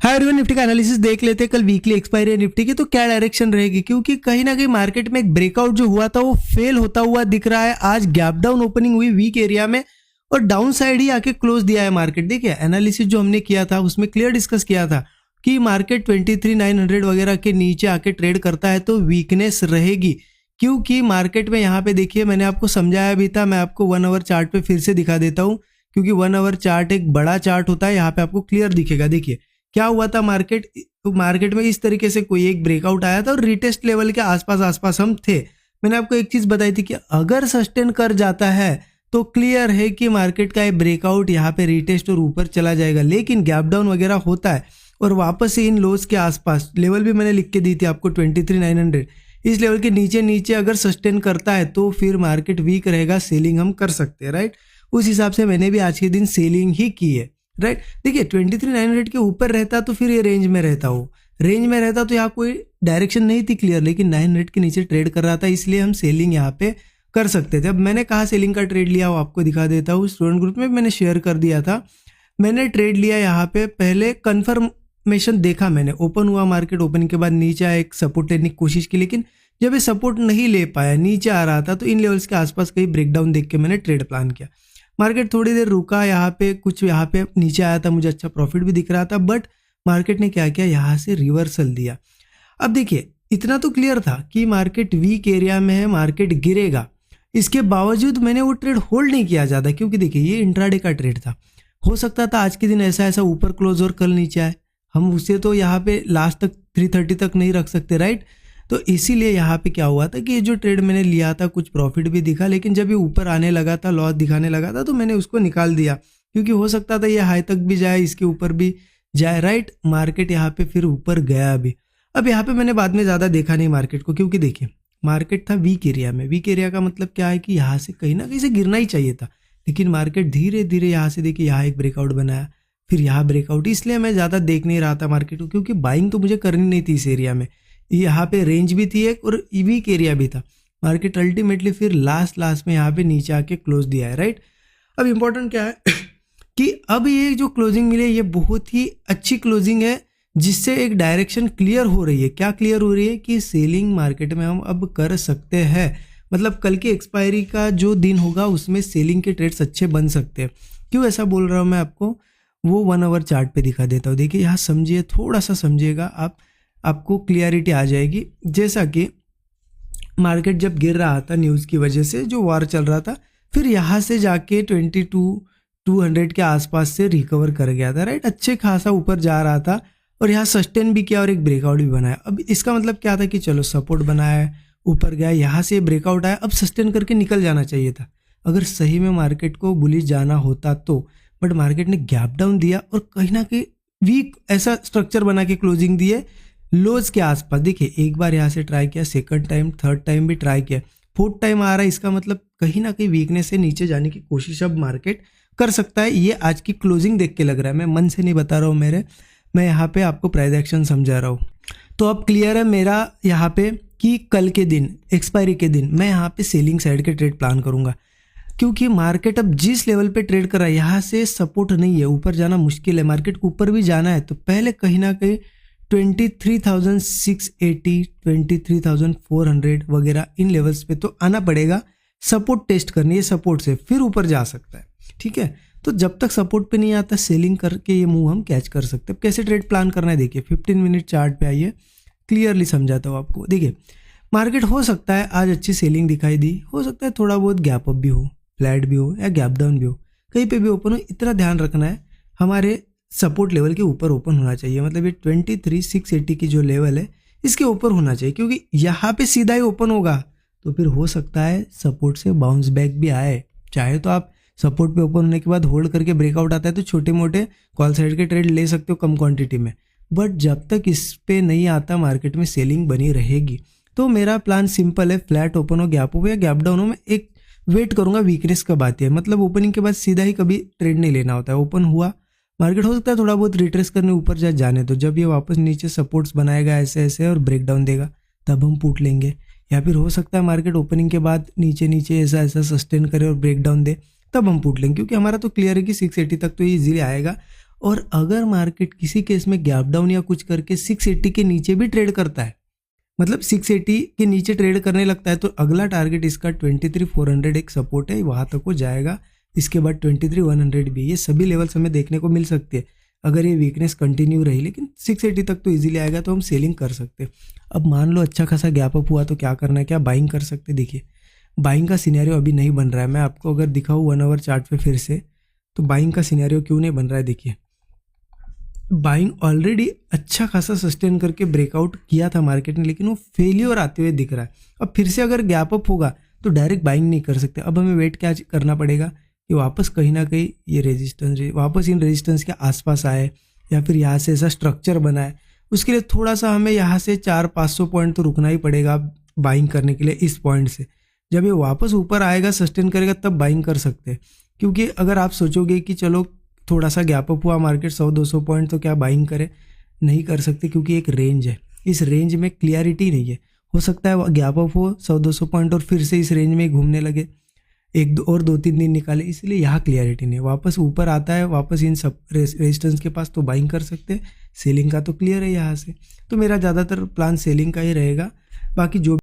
Hi everyone, Nifty का analysis देख लेते हैं। कल वीकली एक्सपायरी है निफ्टी की, तो क्या डायरेक्शन रहेगी, क्योंकि कहीं ना कहीं मार्केट में एक ब्रेकआउट जो हुआ था वो फेल होता हुआ दिख रहा है। आज गैप डाउन ओपनिंग हुई वीक एरिया में और डाउन साइड ही आके क्लोज दिया है मार्केट। देखिए एनालिसिस जो हमने किया था उसमें क्लियर डिस्कस किया था कि मार्केट 23,900 वगैरह के नीचे आके ट्रेड करता है तो वीकनेस रहेगी, क्योंकि मार्केट में यहाँ पे देखिए मैंने आपको समझाया भी था। मैं आपको 1 आवर चार्ट पे फिर से दिखा देता हूँ, क्योंकि 1 आवर चार्ट एक बड़ा चार्ट होता है। यहाँ पे आपको क्लियर दिखेगा। देखिए क्या हुआ था, मार्केट में इस तरीके से कोई एक ब्रेकआउट आया था और रिटेस्ट लेवल के आसपास हम थे। मैंने आपको एक चीज बताई थी कि अगर सस्टेन कर जाता है तो क्लियर है कि मार्केट का ये ब्रेकआउट यहाँ पे रिटेस्ट और ऊपर चला जाएगा, लेकिन गैप डाउन वगैरह होता है और वापस से इन लोज के आसपास, लेवल भी मैंने लिख के दी थी आपको 23,900, इस लेवल के नीचे अगर सस्टेन करता है तो फिर मार्केट वीक रहेगा, सेलिंग हम कर सकते हैं, राइट। उस हिसाब से मैंने भी आज के दिन सेलिंग ही की है, राइट। देखिए 23,900 के ऊपर रहता तो फिर ये रेंज में रहता, हो रेंज में रहता तो यहाँ कोई डायरेक्शन नहीं थी क्लियर, लेकिन 900 के नीचे ट्रेड कर रहा था, इसलिए हम सेलिंग यहाँ पे कर सकते थे। अब मैंने कहा सेलिंग का ट्रेड लिया, वो आपको दिखा देता हूँ। स्टूडेंट ग्रुप में मैंने शेयर कर दिया था। मैंने ट्रेड लिया यहाँ पे, पहले कंफर्मेशन देखा मैंने, ओपन हुआ मार्केट, ओपनिंग के बाद नीचे आया, एक सपोर्ट लेने की कोशिश की, लेकिन जब ये सपोर्ट नहीं ले पाया, नीचे आ रहा था, तो इन लेवल्स के आसपास कहीं ब्रेकडाउन देख के मैंने ट्रेड प्लान किया। मार्केट थोड़ी देर रुका, यहाँ पे कुछ यहाँ पे नीचे आया था, मुझे अच्छा प्रॉफिट भी दिख रहा था, बट मार्केट ने क्या किया, यहाँ से रिवर्सल दिया। अब देखिए इतना तो क्लियर था कि मार्केट वीक एरिया में है, मार्केट गिरेगा। इसके बावजूद मैंने वो ट्रेड होल्ड नहीं किया ज़्यादा, क्योंकि देखिए ये इंट्राडे का ट्रेड था। हो सकता था आज के दिन ऐसा ऊपर क्लोज और कल नीचे आए, हम उसे तो यहाँ पे लास्ट तक 330 तक नहीं रख सकते, राइट। तो इसीलिए यहाँ पे क्या हुआ था कि ये जो ट्रेड मैंने लिया था कुछ प्रॉफिट भी दिखा, लेकिन जब ये ऊपर आने लगा था, लॉस दिखाने लगा था, तो मैंने उसको निकाल दिया, क्योंकि हो सकता था ये हाई तक भी जाए, इसके ऊपर भी जाए, राइट। मार्केट यहाँ पे फिर ऊपर गया भी। अब यहाँ पे मैंने बाद में ज़्यादा देखा नहीं मार्केट को, क्योंकि देखिए मार्केट था वीक एरिया में। वीक एरिया का मतलब क्या है कि यहाँ से कहीं ना कहीं से गिरना ही चाहिए था, लेकिन मार्केट धीरे धीरे यहाँ से, देखिए यहाँ एक ब्रेकआउट बनाया, फिर यहाँ ब्रेकआउट, इसलिए मैं ज़्यादा देख नहीं रहा था मार्केट को, क्योंकि बाइंग तो मुझे करनी नहीं थी इस एरिया में। यहाँ पे रेंज भी थी एक और वीक एरिया भी था। मार्केट अल्टीमेटली फिर लास्ट में यहाँ पे नीचे आके क्लोज दिया है, राइट। अब इम्पोर्टेंट क्या है कि अब ये जो क्लोजिंग मिली है ये बहुत ही अच्छी क्लोजिंग है, जिससे एक डायरेक्शन क्लियर हो रही है। क्या क्लियर हो रही है कि सेलिंग मार्केट में हम अब कर सकते हैं, मतलब कल की एक्सपायरी का जो दिन होगा उसमें सेलिंग के ट्रेड्स अच्छे बन सकते हैं। क्यों ऐसा बोल रहा हूँ मैं आपको, वो 1 आवर चार्ट पे दिखा देता हूँ। देखिए यहाँ समझिए, थोड़ा सा समझिएगा, आपको क्लियरिटी आ जाएगी। जैसा कि मार्केट जब गिर रहा था न्यूज़ की वजह से, जो वॉर चल रहा था, फिर यहाँ से जाके 22,200 के आसपास से रिकवर कर गया था, राइट। अच्छे खासा ऊपर जा रहा था और यहाँ सस्टेन भी किया और एक ब्रेकआउट भी बनाया। अब इसका मतलब क्या था कि चलो सपोर्ट बनाया, ऊपर गया, यहाँ से ब्रेकआउट आया, अब सस्टेन करके निकल जाना चाहिए था अगर सही में मार्केट को बुलिश जाना होता तो। बट मार्केट ने गैप डाउन दिया और कहीं ना कहीं वीक ऐसा स्ट्रक्चर बना के क्लोजिंग दी है लोज के आसपास। देखिए एक बार यहाँ से ट्राई किया, सेकंड टाइम, थर्ड टाइम भी ट्राई किया, फोर्थ टाइम आ रहा है, इसका मतलब कहीं ना कहीं वीकनेस से नीचे जाने की कोशिश अब मार्केट कर सकता है। ये आज की क्लोजिंग देख के लग रहा है, मैं मन से नहीं बता रहा हूँ, मैं यहाँ पे आपको प्राइस एक्शन समझा रहा हूँ। तो अब क्लियर है मेरा यहाँ पे कि कल के दिन, एक्सपायरी के दिन, मैं यहाँ पे सेलिंग साइड के ट्रेड प्लान करूँगा, क्योंकि मार्केट अब जिस लेवल पे ट्रेड कर रहा है यहाँ से सपोर्ट नहीं है, ऊपर जाना मुश्किल है। मार्केट को ऊपर भी जाना है तो पहले कहीं ना कहीं 23,680, 23,400 वगैरह इन लेवल्स पे तो आना पड़ेगा, सपोर्ट टेस्ट करनी है, सपोर्ट से फिर ऊपर जा सकता है, ठीक है। तो जब तक सपोर्ट पे नहीं आता, सेलिंग करके ये मूव हम कैच कर सकते हैं। अब कैसे ट्रेड प्लान करना है, देखिए 15 मिनट चार्ट पे आइए, क्लियरली समझाता हूँ आपको। देखिए मार्केट हो सकता है आज अच्छी सेलिंग दिखाई दी, हो सकता है थोड़ा बहुत गैप अप भी हो, फ्लैट भी हो या गैप डाउन भी हो, कहीं पे भी ओपन हो, इतना ध्यान रखना है हमारे सपोर्ट लेवल के ऊपर ओपन होना चाहिए। मतलब ये 23,680 की जो लेवल है इसके ऊपर होना चाहिए, क्योंकि यहाँ पे सीधा ही ओपन होगा तो फिर हो सकता है सपोर्ट से बाउंस बैक भी आए। चाहे तो आप सपोर्ट पे ओपन होने के बाद होल्ड करके ब्रेकआउट आता है तो छोटे मोटे कॉल साइड के ट्रेड ले सकते हो कम क्वांटिटी में, बट जब तक इस पे नहीं आता मार्केट में सेलिंग बनी रहेगी। तो मेरा प्लान सिंपल है, फ्लैट ओपन हो, गैप हो या गैप डाउन हो, मैं एक वेट करूंगा वीकनेस कब आती है। मतलब ओपनिंग के बाद सीधा ही कभी ट्रेड नहीं लेना होता है। ओपन हुआ मार्केट, हो सकता है थोड़ा बहुत रिट्रेस करने ऊपर जाने, तो जब ये वापस नीचे सपोर्ट्स बनाएगा ऐसे और ब्रेकडाउन देगा तब हम पुट लेंगे। या फिर हो सकता है मार्केट ओपनिंग के बाद नीचे ऐसा सस्टेन करे और ब्रेकडाउन दे, तब हम पुट लेंगे, क्योंकि हमारा तो क्लियर है कि 680 तक तो ये इजीली आएगा और अगर मार्केट किसी केस में गैप डाउन या कुछ करके 680 के नीचे भी ट्रेड करता है, मतलब 680 के नीचे ट्रेड करने लगता है, तो अगला टारगेट इसका 23,400 एक सपोर्ट है, वहाँ तक वो जाएगा। इसके बाद 23,100 भी, ये सभी लेवल्स हमें देखने को मिल सकती है अगर ये वीकनेस कंटिन्यू रही, लेकिन 680 तक तो इजीली आएगा, तो हम सेलिंग कर सकते हैं। अब मान लो अच्छा खासा गैप अप हुआ तो क्या करना है, क्या बाइंग कर सकते हैं? देखिए बाइंग का सिनेरियो अभी नहीं बन रहा है। मैं आपको अगर दिखाऊँ 1 आवर चार्ट पे फिर से, तो बाइंग का सिनेरियो क्यों नहीं बन रहा है? देखिए बाइंग ऑलरेडी अच्छा खासा सस्टेन करके ब्रेकआउट किया था मार्केट ने, लेकिन वो फेलियर आते हुए दिख रहा है। अब फिर से अगर गैप अप होगा तो डायरेक्ट बाइंग नहीं कर सकते। अब हमें वेट क्या करना पड़ेगा कि वापस कहीं ना कहीं ये रेजिस्टेंस वापस इन रेजिस्टेंस के आसपास आए, या फिर यहाँ से ऐसा स्ट्रक्चर बनाए। उसके लिए थोड़ा सा हमें यहाँ से 400-500 पॉइंट तो रुकना ही पड़ेगा बाइंग करने के लिए इस पॉइंट से। जब ये वापस ऊपर आएगा, सस्टेन करेगा, तब बाइंग कर सकते हैं। क्योंकि अगर आप सोचोगे कि चलो थोड़ा सा गैप अप हुआ मार्केट 100-200 पॉइंट, तो क्या बाइंग करें? नहीं कर सकते, क्योंकि एक रेंज है, इस रेंज में क्लियरिटी नहीं है। हो सकता है गैप अप हो 100-200 पॉइंट और फिर से इस रेंज में घूमने लगे, एक दो और 2-3 दिन निकाले, इसलिए यहाँ क्लियरिटी नहीं है। वापस ऊपर आता है, वापस इन सब रेजिस्टेंस के पास, तो बाइंग कर सकते हैं। सेलिंग का तो क्लियर है यहाँ से, तो मेरा ज़्यादातर प्लान सेलिंग का ही रहेगा। बाकी जो